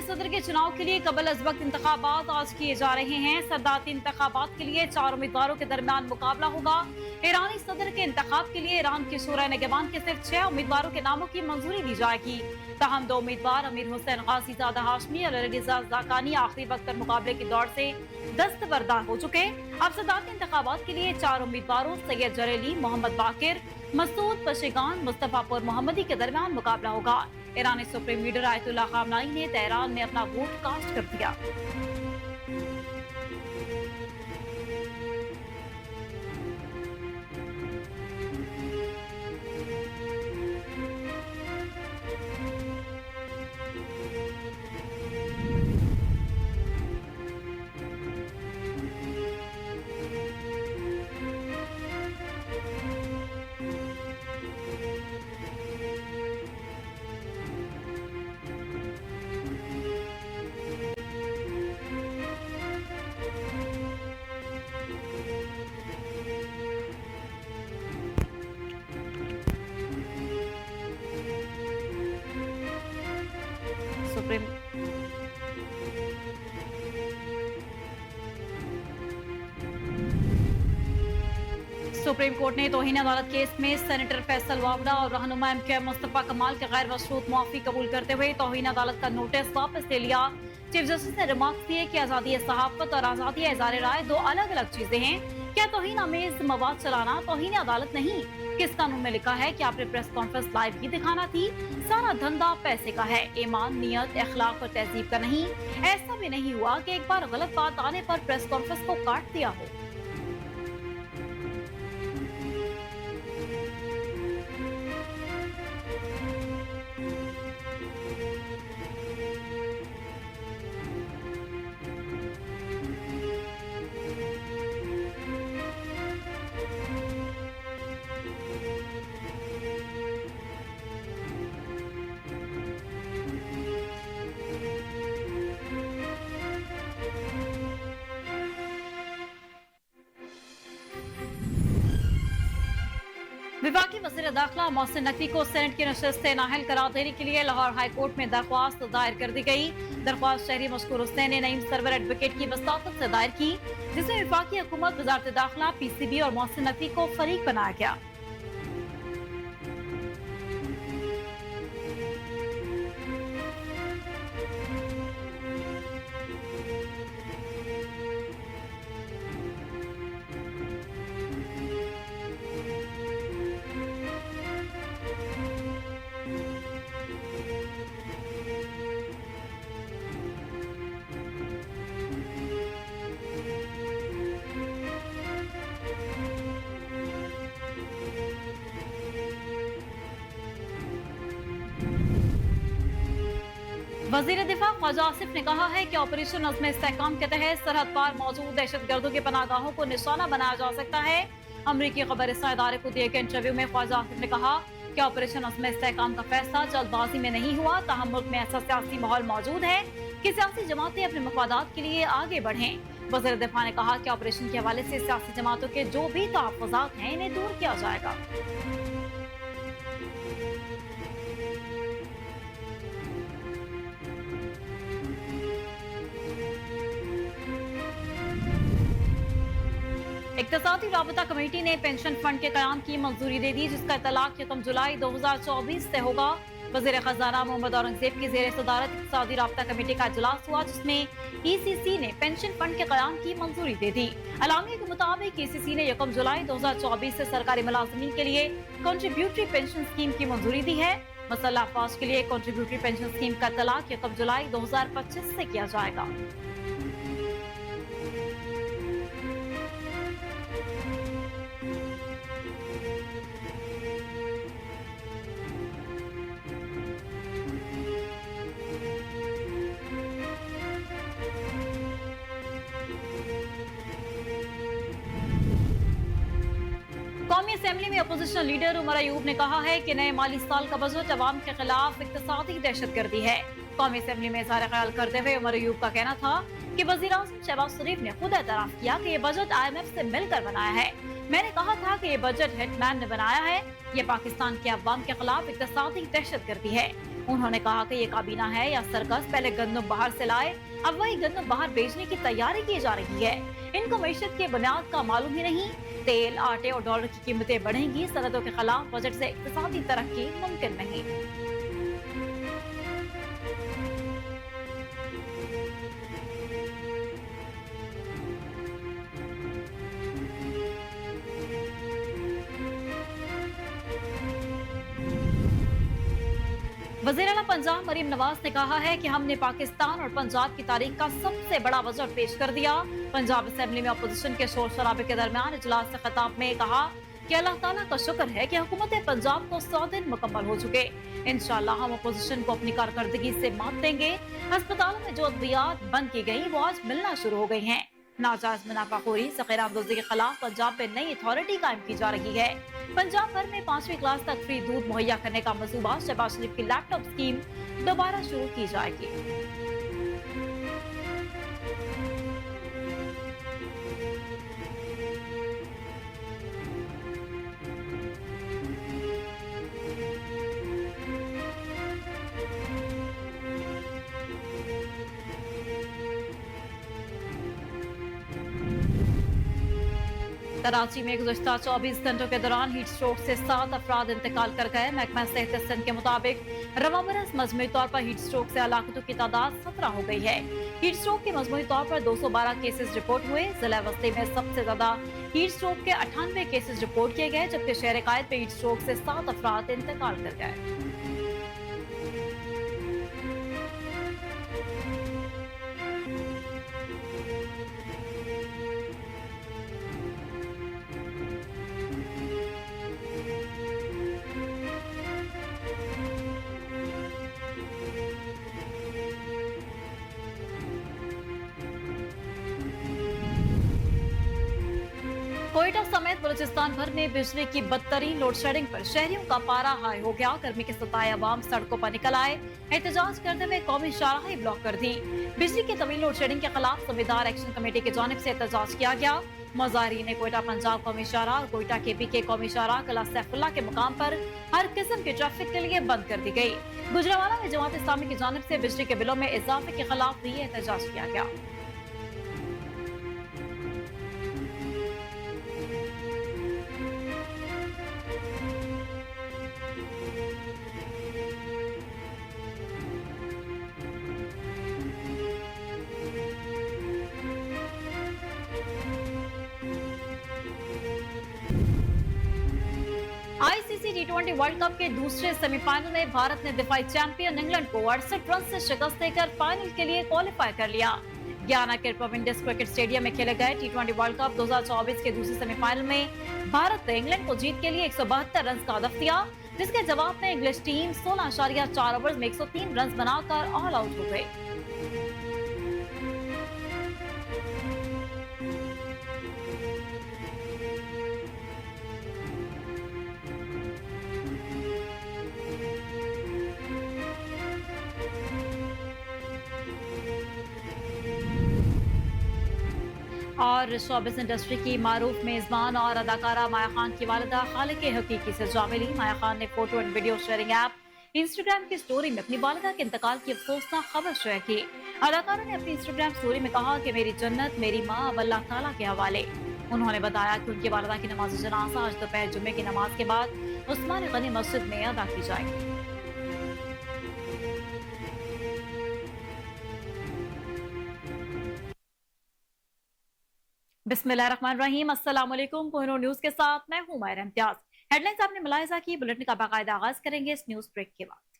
सदर के चुनाव के लिए कबल अज वक्त इंतखाबात आज किए जा रहे हैं। सदारती इंतखाबात के लिए 4 उम्मीदवारों के दरमियान मुकाबला होगा। ईरानी सदर के इंतखाब के लिए ईरान की शूरा निगहबान के सिर्फ 6 उम्मीदवारों के नामों की मंजूरी दी जाएगी। तहम 2 उम्मीदवार अमीर हुसैन गाजीजादा हाशमी और अलीरज़ा ज़ाकानी आखिरी वक्त पर मुकाबले की दौड़ से दस्तबरदार हो चुके। अब सदारती इंतखाबात के लिए 4 उम्मीदवारों सैयद जरेली, मोहम्मद बाकिर, मसूद पशेगान, मुस्तफापुर मोहम्मदी के दरमियान मुकाबला होगा। ईरानी सुप्रीम लीडर आयतुल्लाह खामनाई ने तेहरान में अपना वोट कास्ट कर दिया। सुप्रीम सुप्रीम कोर्ट ने तौहीन अदालत केस में सेनेटर फैसल वावड़ा और रहनुमा एमके मुस्तफा कमाल के गैर मशरूत मुआफी कबूल करते हुए तौहीन अदालत का नोटिस वापस ले लिया। चीफ जस्टिस ने रिमार्क दिए कि आजादी सहाफत और आजादी इज़हार राय दो अलग अलग चीजें हैं। क्या तौहीन अमेज मवाद चलाना तौहीन अदालत नहीं? किस कानून में लिखा है कि आपने प्रेस कॉन्फ्रेंस लाइव ही दिखाना थी? सारा धंधा पैसे का है, ईमान, नियत, अखलाक और तहजीब का नहीं। ऐसा भी नहीं हुआ कि एक बार गलत बात आने पर प्रेस कॉन्फ्रेंस को काट दिया हो। विभाग के वज़ीर दाखिला मोहसिन नकवी को सेनेट की नशस्त से नाअहल करार देने के लिए लाहौर हाई कोर्ट में दरख्वास्त दायर कर दी गई। दरख्वास्त शहरी मशकूर हुसैन ने नईम सरवर एडवोकेट की वसातत से दायर की, जिसमें विफाकी हुकूमत, वजारत दाखिला, PCB और मोहसिन नकवी को फरीक बनाया गया। वजीर दिफा ख्वाजा आसिफ ने कहा है कि ऑपरेशन अज़्म इस्तेहकाम के तहत सरहद पार मौजूद दहशतगर्दों के पनाहगाहों को निशाना बनाया जा सकता है। अमरीकी खबर रसा इदारे को दिए गए इंटरव्यू में ख्वाजा आसिफ ने कहा कि ऑपरेशन अज़्म इस्तेहकाम का फैसला जल्दबाजी में नहीं हुआ। ताहम मुल्क में ऐसा सियासी माहौल मौजूद है कि सियासी जमातें अपने मफादात के लिए आगे बढ़ें। वज़ीर दिफा ने कहा कि ऑपरेशन के हवाले से सियासी जमातों के जो भी तहफ़्फ़ुज़ात हैं इन्हें दूर किया जाएगा। इक़्तिसादी राबता कमेटी ने पेंशन फंड के क़याम की मंजूरी दे दी, जिसका इतलाक़ 1 जुलाई 2024 से होगा। वज़ीर ख़ज़ाना मोहम्मद औरंगज़ेब की ज़ेर सदारत इक़्तिसादी राबता कमेटी का इजलास हुआ, जिसमें ECC ने पेंशन फंड के क़याम की मंजूरी दे दी। अलामिया के मुताबिक ECC ने 1 जुलाई 2024 से सरकारी मुलाज़िमीन के लिए कंट्रीब्यूटरी पेंशन स्कीम की मंजूरी दी है। मुसल्लह अफ़वाज के लिए कंट्रीब्यूटरी पेंशन स्कीम का इतलाक़ 1 जुलाई 2025 से किया जाएगा। कौमी असेंबली में अपोजिशन लीडर उमर अयूब ने कहा है कि नए माली साल का बजट अवाम के खिलाफ इक्तिसादी दहशतगर्दी है। कौमी असेंबली में इज़हार ख्याल करते हुए उमर अयूब का कहना था कि वज़ीर आज़म शहबाज शरीफ ने खुद एतराफ़ किया कि ये बजट IMF से मिलकर बनाया है। मैंने कहा था कि ये बजट हिटमैन ने बनाया है। ये पाकिस्तान के अवाम के खिलाफ इक्तिसादी दहशतगर्दी है। उन्होंने कहा कि ये काबीना है या सर्कस, पहले गंदम बाहर से लाए, अब वही गंदम बाहर बेचने की तैयारी की जा रही है। इनको मैशत की बुनियाद का मालूम ही नहीं। तेल, आटे और डॉलर की कीमतें बढ़ेंगी, सनदों के खिलाफ बजट से इक्तिसादी तरक्की मुमकिन नहीं। वज़ीर आला पंजाब मरीम नवाज ने कहा है कि हमने पाकिस्तान और पंजाब की तारीख का सबसे बड़ा बजट पेश कर दिया। पंजाब असेंबली में अपोजिशन के शोर शराबे के दरमियान इजलास से खिताब में कहा कि अल्लाह ताला का शुक्र है कि हुकूमत पंजाब को 100 दिन मुकम्मल हो चुके। इंशाअल्लाह हम अपोजिशन को अपनी कारकर्दगी से मात देंगे। अस्पतालों में जो अद्वियात बंद की गई वो आज मिलना शुरू हो गई हैं। नाजायज मुनाफाखोरी, ज़ख़ीराबंदी के खिलाफ पंजाब में नई अथॉरिटी कायम की जा रही है। पंजाब भर में 5वीं क्लास तक फ्री दूध मुहैया करने का मंसूबा, शहबाज शरीफ की लैपटॉप स्कीम दोबारा शुरू की जाएगी। कराची में गुज़श्ता 24 घंटों के दौरान हीट स्ट्रोक से 7 अफराद इंतकाल कर गए। महकमा सेहत सिंध के मुताबिक रवा बरस मजमूई तौर पर हीट स्ट्रोक से हलाकतों की तादाद 17 हो गई है। हीट स्ट्रोक के मजमूई तौर पर 212 केसेस रिपोर्ट हुए। जिला वस्ती में सबसे ज्यादा हीट स्ट्रोक के 98 केसेस रिपोर्ट किए गए, जबकि शहर कायद में हीट स्ट्रोक से 7 अफराद इंतकाल कर गए। कोयटा समेत बलूचिस्तान भर में बिजली की बदतरीन लोड शेडिंग पर शहरियों का पारा हाई हो गया। गर्मी के सताए अवाम सड़कों पर निकल आए, एहतजाज करते हुए कौमी शाहराहें ब्लॉक कर दी। बिजली की तवील लोड शेडिंग के खिलाफ संविधान एक्शन कमेटी की जानिब से एहतजाज किया गया। मुजाहिरीन ने कोयटा पंजाब कौमी शाहराह और कोयटा केपी के कौमी शाहराह किला सैफुल्लाह के मुकाम पर हर किस्म के ट्रैफिक के लिए बंद कर दी गई। गुजरावाला में जमात इस्लामी की जानिब से बिजली के बिलों में इजाफे के खिलाफ भी एहतजाज किया गया। आईसीसी टी20 वर्ल्ड कप के दूसरे सेमीफाइनल में भारत ने दिफाई चैंपियन इंग्लैंड को 68 रन से शिकस्त देकर फाइनल के लिए क्वालिफाई कर लिया। ग्याना के विंडीज क्रिकेट स्टेडियम में खेले गए टी20 वर्ल्ड कप 2024 के दूसरे सेमीफाइनल में भारत ने इंग्लैंड को जीत के लिए 172 रन का हदफ दिया, जिसके जवाब में इंग्लिश टीम 16.4 ओवर में 103 रन बनाकर ऑल आउट हो गई। और शोबिस इंडस्ट्री की मारूफ मेजबान और अदाकारा माया खान की वालिदा खालिक हकीकी से जा मिली। माया खान ने photo and video sharing app Instagram की स्टोरी में अपनी वालिदा के इंतकाल की अफसोसनाक खबर शेयर की। अदाकारा ने अपनी इंस्टाग्राम स्टोरी में कहा कि मेरी जन्नत मेरी माँ अब अल्लाह ताला के हवाले। उन्होंने बताया कि उनकी वालिदा की नमाज जनाजा आज दोपहर जुम्मे की नमाज के बाद उस्मान गनी मस्जिद में अदा की जाएगी। बिस्मिल्लाहिर्रहमानिर्रहीम, अस्सलाम वालेकुम। कोहिनूर न्यूज के साथ मैं हूं माहिरा इम्तियाज। हेडलाइंस आपने मुलाहिजा की, बुलेटिन का बाकायदा आगाज करेंगे इस न्यूज ब्रेक के बाद।